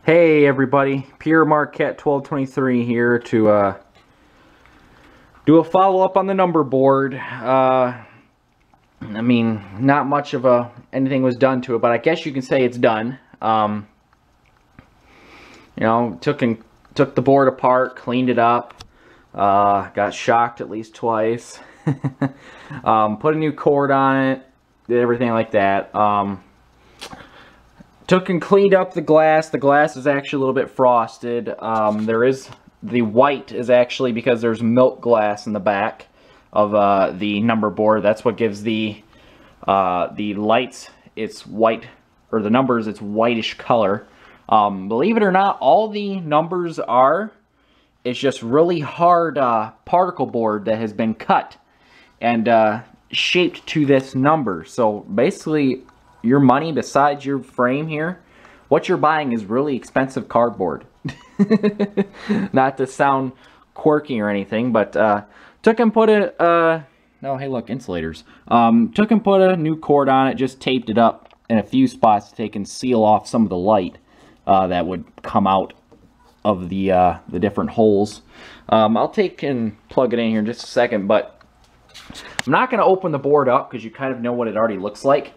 Hey everybody, Pierre Marquette 1223 here to do a follow-up on the number board. I mean, not much of anything was done to it, but I guess you can say it's done. You know, took the board apart, cleaned it up, got shocked at least twice, put a new cord on it, did everything like that. Took and cleaned up the glass. The glass is actually a little bit frosted. The white is actually because there's milk glass in the back of the number board. That's what gives the lights its white, or the numbers its whitish color. Believe it or not, all the numbers are, it's just really hard particle board that has been cut and shaped to this number. So basically, your money, besides your frame here, what you're buying is really expensive cardboard. Not to sound quirky or anything, but took and put a no, hey look, insulators. Took and put a new cord on it, just taped it up in a few spots to take and seal off some of the light that would come out of the different holes. I'll take and plug it in here in just a second, but I'm not going to open the board up because you kind of know what it already looks like.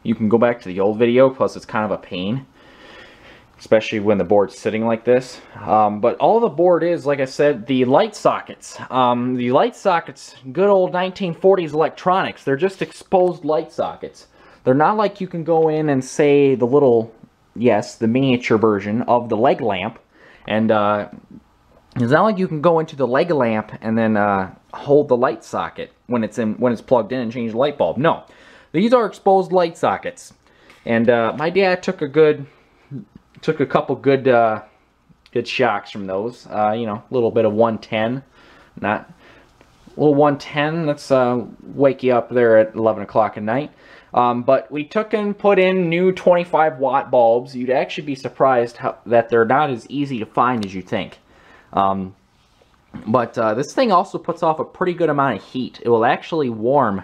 You can go back to the old video, plus it's kind of a pain, especially when the board's sitting like this. But all the board is, like I said, the light sockets. The light sockets, good old 1940s electronics, they're just exposed light sockets. They're not like you can go in and say the little, yes, the miniature version of the leg lamp. And it's not like you can go into the leg lamp and then hold the light socket when it's plugged in and change the light bulb. No. These are exposed light sockets, and my dad took a couple good shocks from those. You know, a little bit of 110, not a little 110. Let's wake you up there at 11 o'clock at night. But we took and put in new 25-watt bulbs. You'd actually be surprised that they're not as easy to find as you think. But this thing also puts off a pretty good amount of heat. It will actually warm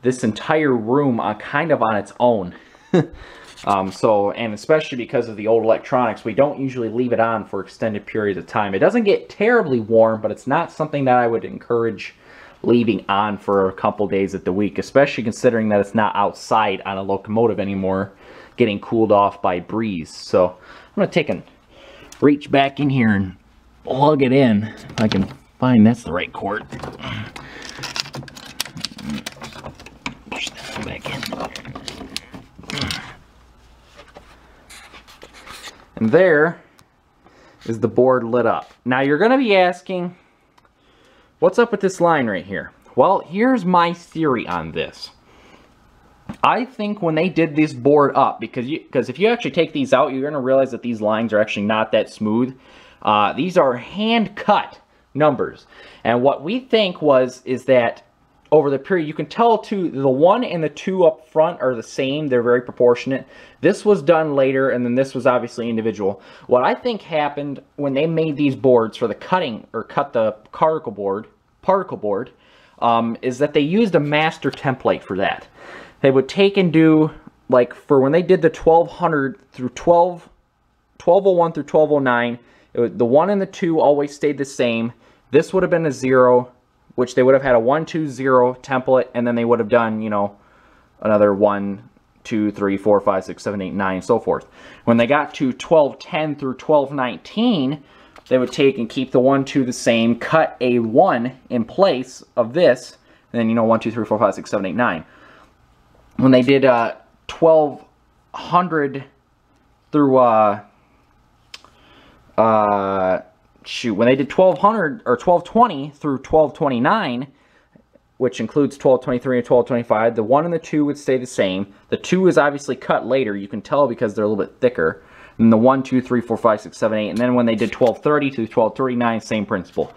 this entire room kind of on its own. And especially because of the old electronics, we don't usually leave it on for extended periods of time. It doesn't get terribly warm, but it's not something that I would encourage leaving on for a couple days of the week, especially considering that it's not outside on a locomotive anymore, getting cooled off by breeze. So I'm going to take and reach back in here and plug it in, if I can find that's the right cord. Push that back in. And there is the board lit up. Now you're going to be asking, what's up with this line right here? Well, here's my theory on this. I think when they did this board up, because if you actually take these out, you're going to realize that these lines are actually not that smooth. These are hand-cut numbers. And what we think is that over the period, you can tell too, the 1 and the 2 up front are the same. They're very proportionate. This was done later, and then this was obviously individual. What I think happened when they made these boards for the cutting, or cut the particle board, is that they used a master template for that. They would take and do, like, for when they did the 1200 through 1201 through 1209, the 1 and the 2 always stayed the same. This would have been a 0, which they would have had a 1, 2, 0 template, and then they would have done, you know, another 1, 2, 3, 4, 5, 6, 7, 8, 9, and so forth. When they got to 1210 through 1219, they would take and keep the 1, 2 the same, cut a 1 in place of this, and then, you know, 1, 2, 3, 4, 5, 6, 7, 8, 9. When they did 1200 through, when they did 1200 or 1220 through 1229, which includes 1223 and 1225, the 1 and the 2 would stay the same. The 2 is obviously cut later. You can tell because they're a little bit thicker. And the 1, 2, 3, 4, 5, 6, 7, 8. And then when they did 1230 to 1239, same principle.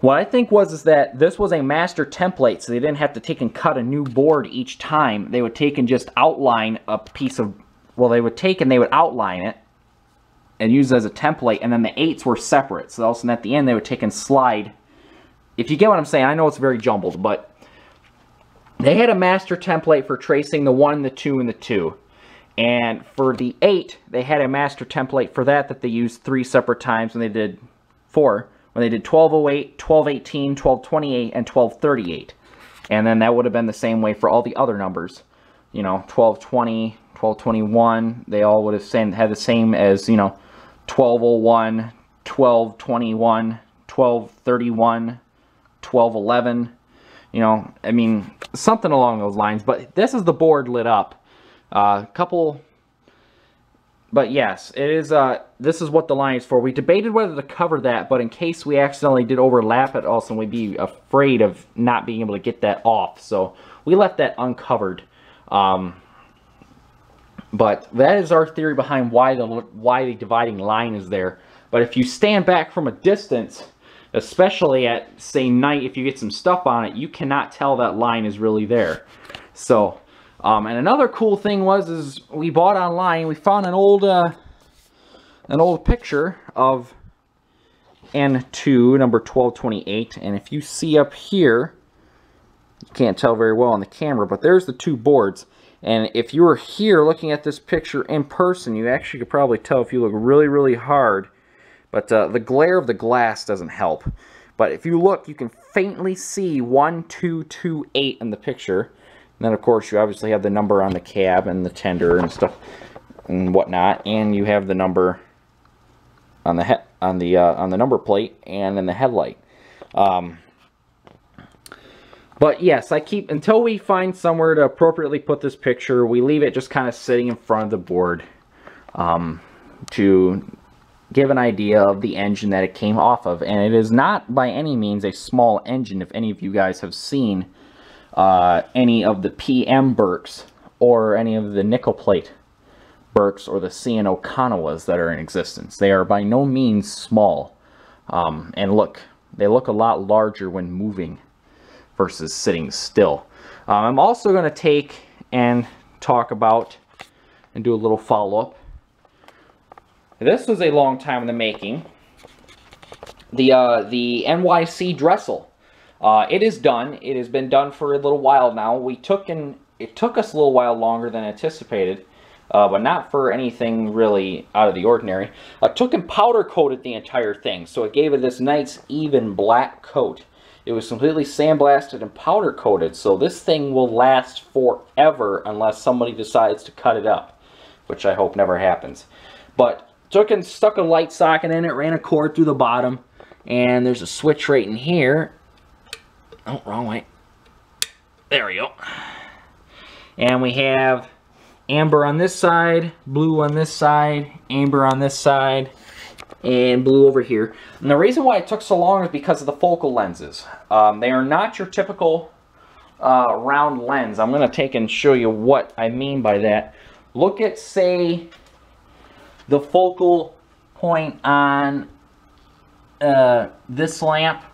What I think is that this was a master template, so they didn't have to take and cut a new board each time. They would take and just outline a piece of, well, they would take and they would outline it and use it as a template, and then the 8s were separate. So all of a sudden at the end they would take and slide. If you get what I'm saying, I know it's very jumbled, but they had a master template for tracing the 1, the 2, and the 2. And for the 8, they had a master template for that they used 3 separate times when they did 4. When they did 1208, 1218, 1228, and 1238. And then that would have been the same way for all the other numbers. You know, 1220, 1221, they all would have had the same as, you know, 1201, 1221, 1231, 1211. You know, I mean, something along those lines. But this is the board lit up. But yes, it is. This is what the line is for. We debated whether to cover that, but in case we accidentally did overlap it, also we'd be afraid of not being able to get that off. So we left that uncovered. But that is our theory behind why the dividing line is there. But if you stand back from a distance, especially at, say, night, if you get some stuff on it, you cannot tell that line is really there. So, and another cool thing is we bought online, we found an old picture of N2, number 1228, and if you see up here, you can't tell very well on the camera, but there's the 2 boards. And if you were here looking at this picture in person, you actually could probably tell if you look really, really hard. But the glare of the glass doesn't help. But if you look, you can faintly see 1228 in the picture. And then, of course, you obviously have the number on the cab and the tender and stuff and whatnot. And you have the number on the number plate and in the headlight. But yes, until we find somewhere to appropriately put this picture, we leave it just kind of sitting in front of the board to give an idea of the engine that it came off of. And it is not by any means a small engine. If any of you guys have seen any of the PM Burks or any of the nickel plate Burks or the C&O Kanawas that are in existence, they are by no means small. And look, they look a lot larger when moving versus sitting still. I'm also going to take and talk about and do a little follow-up. This was a long time in the making. The NYC Dressel. It is done. It has been done for a little while now. It took us a little while longer than anticipated, but not for anything really out of the ordinary. I took and powder coated the entire thing, so it gave it this nice even black coat. It was completely sandblasted and powder coated, so this thing will last forever unless somebody decides to cut it up, which I hope never happens. But took and stuck a light socket in it, ran a cord through the bottom, and there's a switch right in here. Oh, wrong way. There we go. And we have amber on this side, blue on this side, amber on this side, and blue over here. And the reason why it took so long is because of the focal lenses. They are not your typical round lens. I'm going to take and show you what I mean by that. Look at, say, the focal point on this lamp,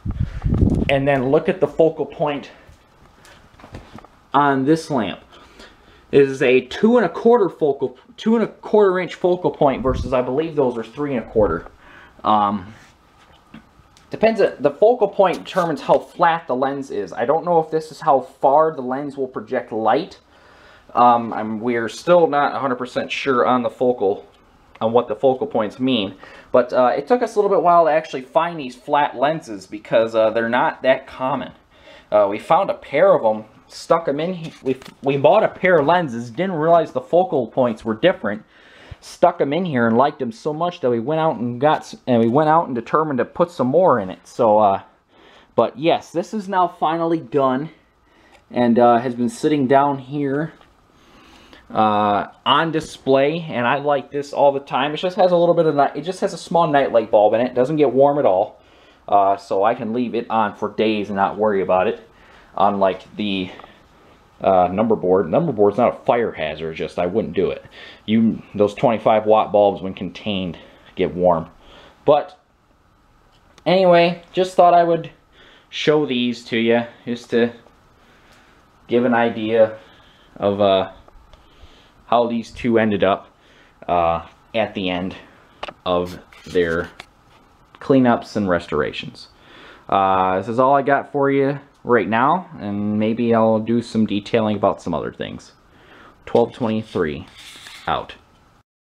and then look at the focal point on this lamp. It is a 2 1/4 inch focal point versus, I believe those are 3 1/4. Depends. The focal point determines how flat the lens is. I don't know if this is how far the lens will project light. We're still not 100% sure on what the focal points mean. But it took us a little bit while to actually find these flat lenses because they're not that common. We found a pair of them, stuck them in here. We bought a pair of lenses, didn't realize the focal points were different, stuck them in here and liked them so much that we went out and determined to put some more in it. So, but yes, this is now finally done and has been sitting down here on display, and I like this all the time. It just has a little bit of it just has a small nightlight bulb in it. It doesn't get warm at all, so I can leave it on for days and not worry about it. Unlike the Numberboard. Numberboard's not a fire hazard. Just I wouldn't do it. Those 25 watt bulbs, when contained, get warm. But anyway, just thought I would show these to you just to give an idea of how these two ended up at the end of their cleanups and restorations. This is all I got for you right now, and maybe I'll do some detailing about some other things. 1223. out.